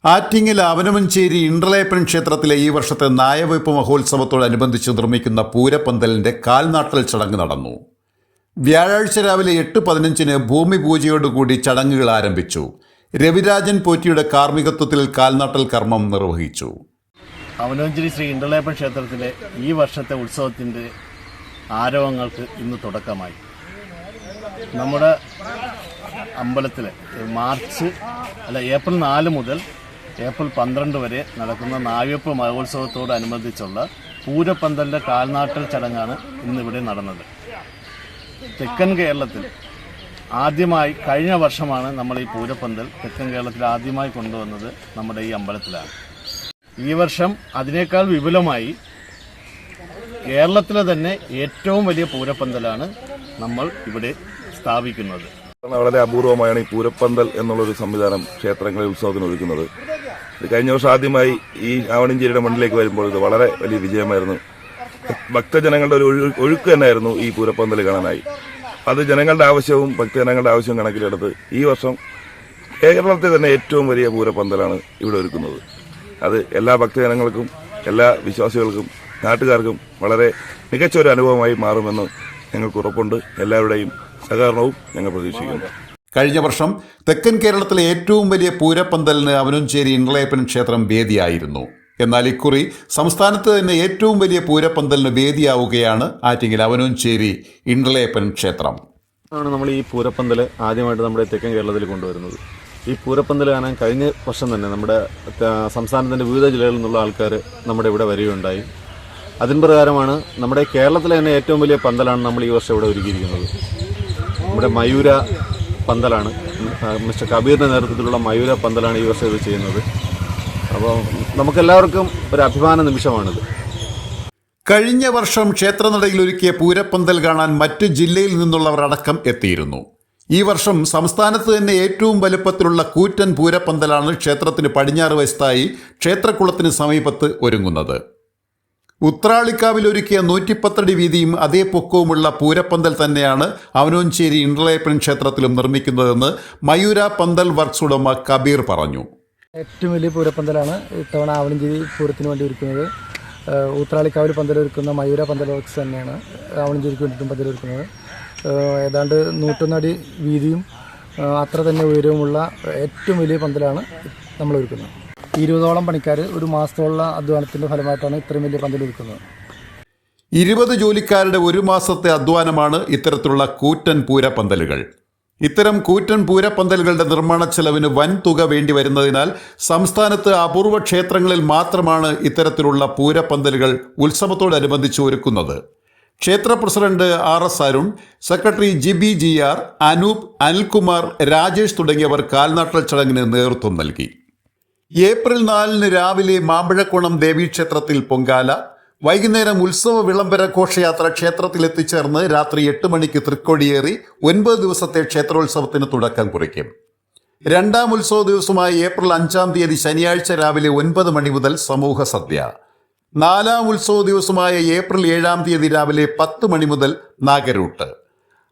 ആറ്റിങ്ങൽ അവനമഞ്ചേരി ഇൻഡ്രലേപ്പൻ ക്ഷേത്രത്തിലെ ഈ വർഷത്തെ നായവെപ്പ് മഹോത്സവത്തോടനുബന്ധിച്ച് നിർമ്മിക്കുന്ന പൂരപ്പന്തലിന്റെ കാൽനാട്ടൽ ചടങ്ങ് നടന്നു. വ്യാഴാഴ്ച രാവിലെ 8:15 ഭൂമി പൂജയോടുകൂടി ചടങ്ങുകൾ ആരംഭിച്ചു. രവിരാജൻ പോറ്റിയുടെ കാർമ്മികത്വത്തിൽ കാൽനാട്ടൽ കർമ്മം നിർവഹിച്ചു. അവനമഞ്ചേരി ശ്രീ ഇൻഡ്രലേപ്പൻ ക്ഷേത്രത്തിലെ ഈ വർഷത്തെ ഉത്സവത്തിൻ്റെ ആരവങ്ങൾക്ക് ഇന്ന് തുടക്കമായി. നമ്മുടെ അമ്പലത്തിൽ ഏപ്രിൽ 4 മുതൽ ഏപ്രിൽ 12 വരെ നടക്കുന്ന നായവെപ്പ് മഹോത്സവത്തോടനുബന്ധിച്ചുള്ള പൂരപ്പന്തലിൻ്റെ കാൽനാട്ടൽ ചടങ്ങാണ് ഇന്നിവിടെ നടന്നത്. തെക്കൻ കേരളത്തിൽ ആദ്യമായി കഴിഞ്ഞ വർഷമാണ് നമ്മൾ ഈ പൂരപ്പന്തൽ തെക്കൻ കേരളത്തിൽ ആദ്യമായി കൊണ്ടുവന്നത് നമ്മുടെ ഈ അമ്പലത്തിലാണ്. ഈ വർഷം അതിനേക്കാൾ വിപുലമായി കേരളത്തിലെ തന്നെ ഏറ്റവും വലിയ പൂരപ്പന്തലാണ് നമ്മൾ ഇവിടെ സ്ഥാപിക്കുന്നത്. വളരെ അപൂർവമായാണ് ഈ പൂരപ്പന്തൽ എന്നുള്ളൊരു സംവിധാനം ക്ഷേത്രങ്ങളിൽ ഉത്സവത്തിന് ഒരുക്കുന്നത്. കഴിഞ്ഞ വർഷം ആദ്യമായി ഈ ആവണഞ്ചേരിയുടെ മണ്ണിലേക്ക് വരുമ്പോൾ ഇത് വളരെ വലിയ വിജയമായിരുന്നു. ഭക്തജനങ്ങളുടെ ഒരു ഒഴുക്ക് തന്നെയായിരുന്നു ഈ പൂരപ്പന്തൽ കാണാനായി. അത് ജനങ്ങളുടെ ആവശ്യവും ഭക്തജനങ്ങളുടെ ആവശ്യവും കണക്കിലെടുത്ത് ഈ വർഷം കേരളത്തിൽ തന്നെ ഏറ്റവും വലിയ പൂരപ്പന്തലാണ് ഇവിടെ ഒരുക്കുന്നത്. അത് എല്ലാ ഭക്തജനങ്ങൾക്കും എല്ലാ വിശ്വാസികൾക്കും നാട്ടുകാർക്കും വളരെ മികച്ച ഒരു അനുഭവമായി മാറുമെന്ന് ഞങ്ങൾക്ക് ഉറപ്പുണ്ട്. എല്ലാവരുടെയും സഹകരണവും ഞങ്ങൾ പ്രതീക്ഷിക്കുന്നു. കഴിഞ്ഞ വർഷം തെക്കൻ കേരളത്തിലെ ഏറ്റവും വലിയ പൂരപ്പന്തലിന് അവനമഞ്ചേരി ഇൻഡ്രലേപ്പൻ ക്ഷേത്രം വേദിയായിരുന്നു. എന്നാൽ ഇക്കുറി സംസ്ഥാനത്ത് തന്നെ ഏറ്റവും വലിയ പൂരപ്പന്തലിന് വേദിയാവുകയാണ് ആറ്റിങ്ങൽ അവനമഞ്ചേരി ഇൻഡ്രലേപ്പൻ ക്ഷേത്രം. നമ്മൾ ഈ പൂരപ്പന്തൽ ആദ്യമായിട്ട് നമ്മുടെ തെക്കൻ കേരളത്തിൽ കൊണ്ടുവരുന്നത്. ഈ പൂരപ്പന്തൽ കാണാൻ കഴിഞ്ഞ വർഷം തന്നെ നമ്മുടെ സംസ്ഥാനത്തിൻ്റെ വിവിധ ജില്ലകളിൽ നിന്നുള്ള ആൾക്കാർ നമ്മുടെ ഇവിടെ വരികയുണ്ടായി. അതിൻ പ്രകാരമാണ് നമ്മുടെ കേരളത്തിലെ തന്നെ ഏറ്റവും വലിയ പന്തലാണ് നമ്മൾ ഈ വർഷം ഇവിടെ ഒരുക്കിയിരിക്കുന്നത്. നമ്മുടെ മയൂര പന്തലാണ്, മിസ്റ്റർ കബീറിൻ്റെ നേതൃത്വത്തിലുള്ള മയൂര പന്തലാണ് ഈ വർഷം ഇത് ചെയ്യുന്നത്. അപ്പോൾ നമുക്കെല്ലാവർക്കും ഒരു അഭിമാന നിമിഷമാണിത്. കഴിഞ്ഞ വർഷം ക്ഷേത്രനടയിൽ ഒരുക്കിയ പൂരപ്പന്തൽ കാണാൻ മറ്റ് ജില്ലയിൽ നിന്നുള്ളവർ അടക്കം എത്തിയിരുന്നു. ഈ വർഷം സംസ്ഥാനത്ത് തന്നെ ഏറ്റവും വലുപ്പത്തിലുള്ള കൂറ്റൻ പൂരപ്പന്തലാണ് ക്ഷേത്രത്തിന് പടിഞ്ഞാറ് വശത്തായി ക്ഷേത്രക്കുളത്തിന് സമീപത്ത് ഒരുങ്ങുന്നത്. ഉത്രാളിക്കാവിൽ ഒരുക്കിയ 110 അടി വീതിയും അതേ പൊക്കവുമുള്ള പൂരപ്പന്തൽ തന്നെയാണ് അവനമഞ്ചേരി ഇൻഡ്രലേപ്പൻ ക്ഷേത്രത്തിലും നിർമ്മിക്കുന്നതെന്ന് മയൂര പന്തൽ വർക്ക്സ് ഉടമ കബീർ പറഞ്ഞു. ഏറ്റവും വലിയ പൂരപ്പന്തലാണ് ഇത്തവണ അവനമഞ്ചേരി പൂരത്തിന് വേണ്ടി ഒരുക്കുന്നത്. ഉത്രാളിക്കാവിൽ പന്തൽ ഒരുക്കുന്ന മയൂര പന്തൽ വർക്ക്സ് തന്നെയാണ് അവനമഞ്ചേരിക്ക് വേണ്ടിയിട്ടും പന്തൽ ഒരുക്കുന്നത്. ഏതാണ്ട് 101 അടി വീതിയും അത്ര തന്നെ ഉയരവുമുള്ള ഏറ്റവും വലിയ പന്തലാണ് നമ്മൾ ഒരുക്കുന്നത്. 20ഓളം പണിക്കാർ ഒരു മാസത്തോളം അധ്വാനത്തിൻ്റെ ഫലമായിട്ടാണ് ഇത്രയും വലിയ പന്തൽ ഒരുക്കുന്നത്. 20 ജോലിക്കാരുടെ ഒരു മാസത്തെ അധ്വാനമാണ് ഇത്തരത്തിലുള്ള കൂറ്റൻ പൂരപ്പന്തലുകൾ. ഇത്തരം കൂറ്റൻ പൂരപ്പന്തലുകളുടെ നിർമ്മാണ ചെലവിന് വൻ തുക വേണ്ടി വരുന്നതിനാൽ സംസ്ഥാനത്ത് അപൂർവ ക്ഷേത്രങ്ങളിൽ മാത്രമാണ് ഇത്തരത്തിലുള്ള പൂരപ്പന്തലുകൾ ഉത്സവത്തോടനുബന്ധിച്ച് ഒരുക്കുന്നത്. ക്ഷേത്ര president RS Arun, secretary Jibi GR, Anoop, Anilkumar, Rajesh തുടങ്ങിയവർ കാൽനാട്ടൽ ചടങ്ങിന് നേതൃത്വം നൽകി. ഏപ്രിൽ 4 രാവിലെ മാമ്പഴക്കുളം ദേവീക്ഷേത്രത്തിൽ പൊങ്കാല, വൈകുന്നേരം ഉത്സവ വിളംബര ഘോഷയാത്ര ക്ഷേത്രത്തിൽ എത്തിച്ചേർന്ന് രാത്രി 8 മണിക്ക് തൃക്കൊടിയേറി 9 ദിവസത്തെ ക്ഷേത്രോത്സവത്തിന് തുടക്കം കുറിക്കും. രണ്ടാം ഉത്സവ ദിവസമായ ഏപ്രിൽ 5 ശനിയാഴ്ച രാവിലെ 9 മണി മുതൽ സമൂഹ സദ്യ. നാലാം ഉത്സവ ദിവസമായ ഏപ്രിൽ 7 രാവിലെ 10 മണി മുതൽ നാഗരൂട്ട്.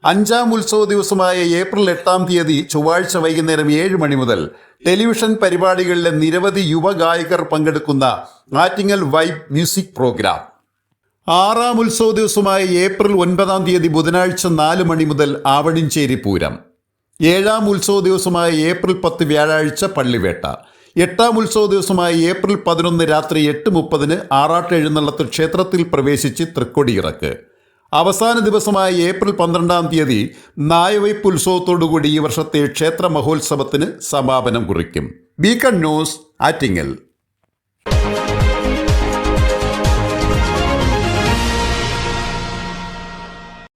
അഞ്ചാം ഉത്സവ ദിവസമായ ഏപ്രിൽ 8 ചൊവ്വാഴ്ച വൈകുന്നേരം 7 മണി മുതൽ ടെലിവിഷൻ പരിപാടികളിലെ നിരവധി യുവഗായകർ പങ്കെടുക്കുന്ന ആറ്റിങ്ങൽ വൈബ് മ്യൂസിക് പ്രോഗ്രാം. ആറാം ഉത്സവ ദിവസമായ ഏപ്രിൽ 9 ബുധനാഴ്ച 4 മണി മുതൽ ആവണിഞ്ചേരി പൂരം. ഏഴാം ഉത്സവ ദിവസമായ ഏപ്രിൽ 10 വ്യാഴാഴ്ച പള്ളിവേട്ട. എട്ടാം ഉത്സവ ദിവസമായ ഏപ്രിൽ 11 രാത്രി 8:30 ആറാട്ട് എഴുന്നള്ളത്ത് ക്ഷേത്രത്തിൽ പ്രവേശിച്ച് തൃക്കൊടിയിറക്ക്. അവസാന ദിവസമായ ഏപ്രിൽ 12 നായവെപ്പ് ഉത്സവത്തോടുകൂടി ഈ വർഷത്തെ ക്ഷേത്ര മഹോത്സവത്തിന് സമാപനം കുറിക്കും. Beacon news, Attingal.